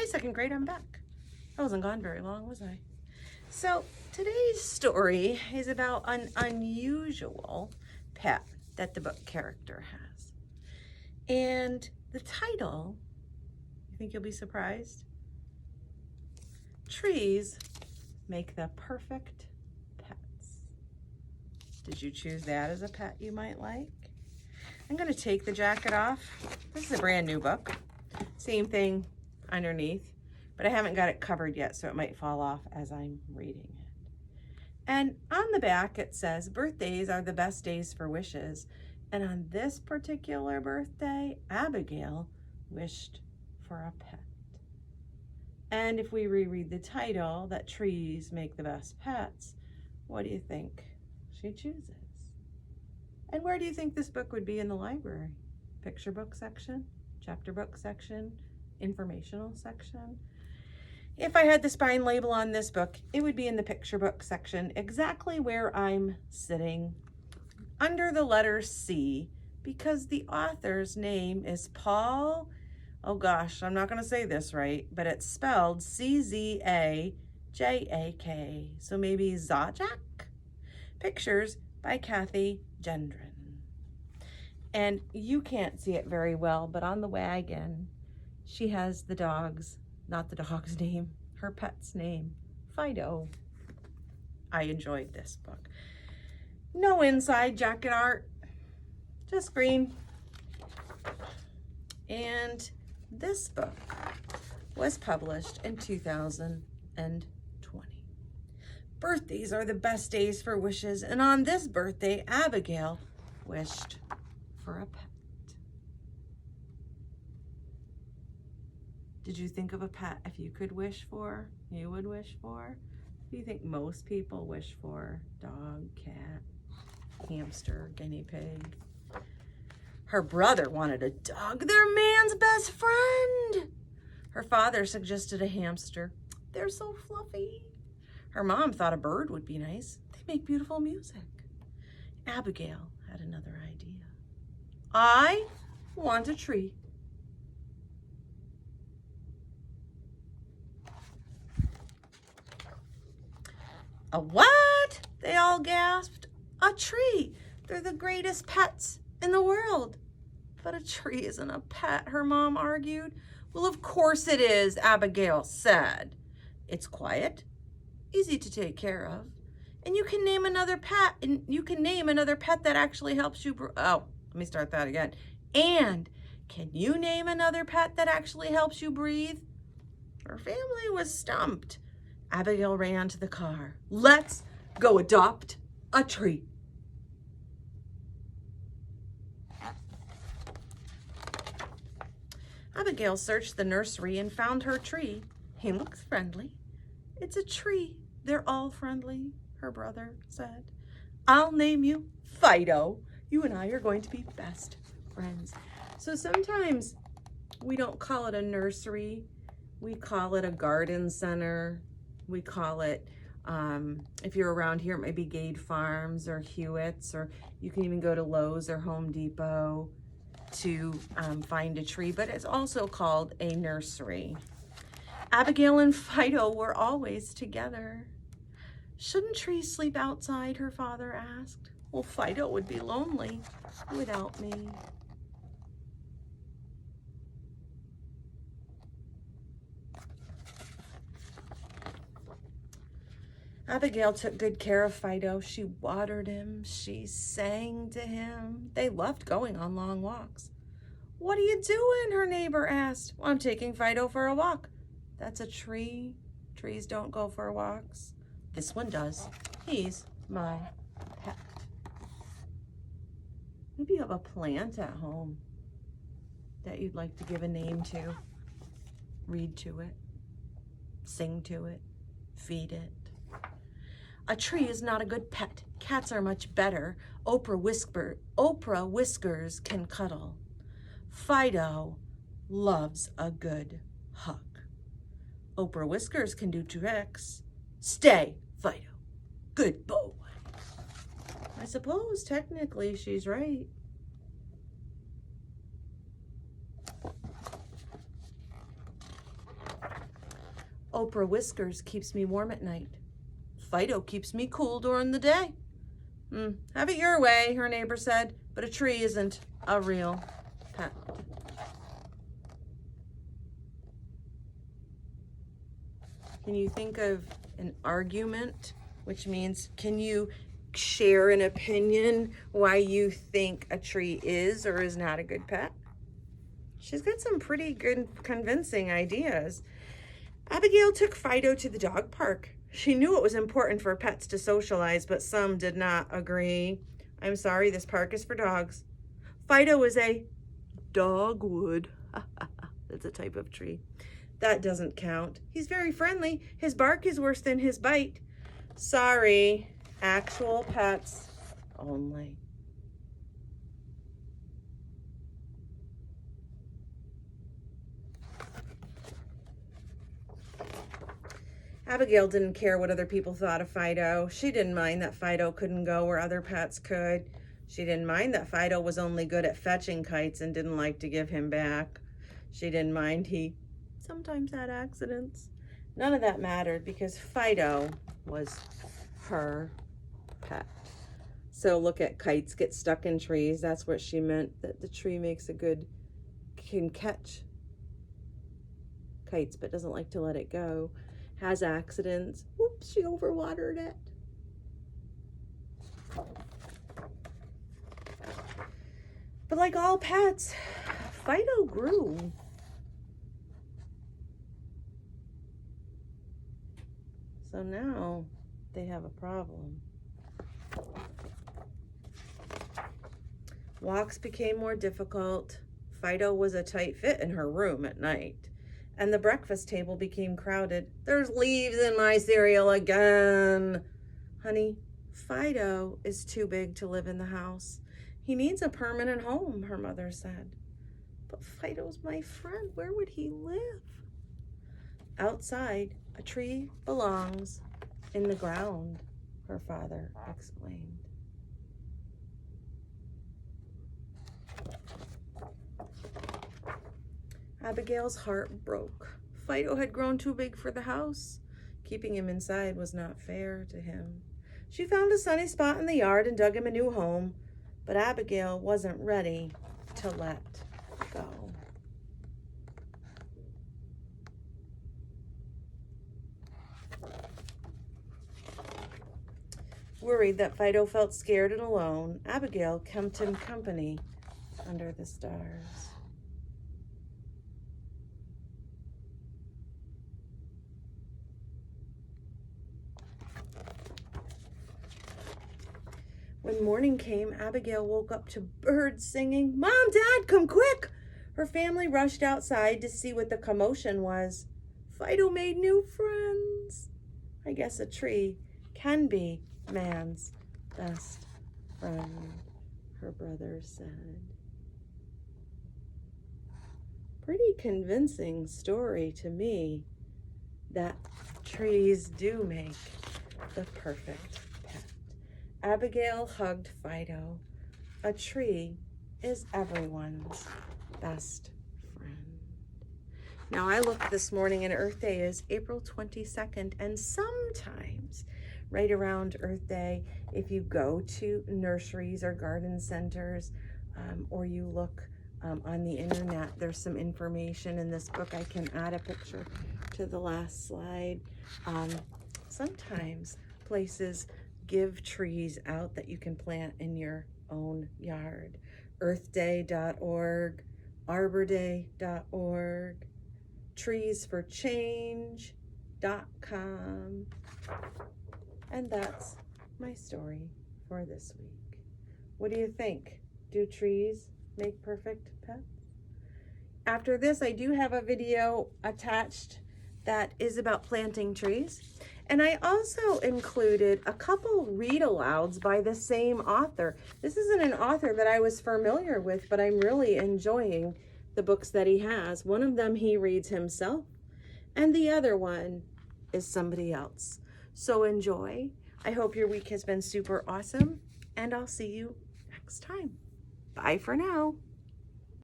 second grade, I'm back. I wasn't gone very long, was I? So today's story is about an unusual pet that the book character has. And the title, you think you'll be surprised? Trees make the perfect pets. Did you choose that as a pet you might like? I'm going to take the jacket off. This is a brand new book. Same thing underneath, but I haven't got it covered yet, so it might fall off as I'm reading it. And on the back it says, birthdays are the best days for wishes. And on this particular birthday, Abigail wished for a pet. And if we reread the title, that trees make the best pets, what do you think she chooses? And where do you think this book would be in the library? Picture book section, chapter book section, informational section? If I had the spine label on this book, it would be in the picture book section, exactly where I'm sitting, under the letter C, because the author's name is Paul, oh gosh, I'm not going to say this right, but it's spelled C-Z-A-J-A-K, so maybe Zajac? Pictures by Kathy Gendron. And you can't see it very well, but on the wagon, she has the dog's, not the dog's name, her pet's name, Fido. I enjoyed this book. No inside jacket art, just green. And this book was published in 2020. Birthdays are the best days for wishes, and on this birthday, Abigail wished for a pet. Did you think of a pet if you could wish for, you would wish for? Do you think most people wish for? Dog, cat, hamster, guinea pig. Her brother wanted a dog, their man's best friend. Her father suggested a hamster. They're so fluffy. Her mom thought a bird would be nice. They make beautiful music. Abigail had another idea. I want a tree. A what? They all gasped. A tree. They're the greatest pets in the world. But a tree isn't a pet, her mom argued. Well, of course it is, Abigail said. It's quiet, easy to take care of, and you can name another pet, that actually helps you. Let me start that again. And can you name another pet that actually helps you breathe? Her family was stumped. Abigail ran to the car. Let's go adopt a tree. Abigail searched the nursery and found her tree. He looks friendly. It's a tree. They're all friendly, her brother said. I'll name you Fido. You and I are going to be best friends. So sometimes we don't call it a nursery. We call it a garden center. We call it, if you're around here, it might be Gade Farms or Hewitt's, or you can even go to Lowe's or Home Depot to find a tree, but it's also called a nursery. Abigail and Fido were always together. Shouldn't trees sleep outside, her father asked. Well, Fido would be lonely without me. Abigail took good care of Fido. She watered him. She sang to him. They loved going on long walks. What are you doing? Her neighbor asked. Well, I'm taking Fido for a walk. That's a tree. Trees don't go for walks. This one does. He's my pet. Maybe you have a plant at home that you'd like to give a name to. Read to it. Sing to it. Feed it. A tree is not a good pet. Cats are much better. Oprah Whiskers can cuddle. Fido loves a good hug. Oprah Whiskers can do tricks. Stay, Fido. Good boy. I suppose technically she's right. Oprah Whiskers keeps me warm at night. Fido keeps me cool during the day. Have it your way, her neighbor said, but a tree isn't a real pet. Can you think of an argument, which means can you share an opinion why you think a tree is or is not a good pet? She's got some pretty good convincing ideas. Abigail took Fido to the dog park. She knew it was important for pets to socialize, but some did not agree. I'm sorry, this park is for dogs. Fido is a dogwood. That's a type of tree. That doesn't count. He's very friendly. His bark is worse than his bite. Sorry, actual pets only. Abigail didn't care what other people thought of Fido. She didn't mind that Fido couldn't go where other pets could. She didn't mind that Fido was only good at fetching kites and didn't like to give him back. She didn't mind he sometimes had accidents. None of that mattered because Fido was her pet. So look at kites get stuck in trees. That's what she meant, that the tree makes a good, can catch kites but doesn't like to let it go. Has accidents. Whoops, she overwatered it. But like all pets, Fido grew. So now they have a problem. Walks became more difficult. Fido was a tight fit in her room at night. And the breakfast table became crowded. There's leaves in my cereal again. Honey, Fido is too big to live in the house. He needs a permanent home, her mother said. But Fido's my friend. Where would he live? Outside, a tree belongs in the ground, her father explained. Abigail's heart broke. Fido had grown too big for the house. Keeping him inside was not fair to him. She found a sunny spot in the yard and dug him a new home, but Abigail wasn't ready to let go. Worried that Fido felt scared and alone, Abigail kept him company under the stars. When morning came, Abigail woke up to birds singing, "Mom, Dad, come quick!" Her family rushed outside to see what the commotion was. Fido made new friends. I guess a tree can be man's best friend, her brother said. Pretty convincing story to me that trees do make the perfect pet. Abigail hugged Fido. A tree is everyone's best friend. Now I looked this morning and Earth Day is April 22nd, and sometimes right around Earth Day, if you go to nurseries or garden centers, or you look on the internet, there's some information in this book. I can add a picture to the last slide. Sometimes places give trees out that you can plant in your own yard. earthday.org, arborday.org, treesforchange.com. And that's my story for this week. What do you think? Do trees make perfect pets? After this, I do have a video attached that is about planting trees. And I also included a couple read-alouds by the same author. This isn't an author that I was familiar with, but I'm really enjoying the books that he has. One of them he reads himself, and the other one is somebody else. So enjoy. I hope your week has been super awesome, and I'll see you next time. Bye for now.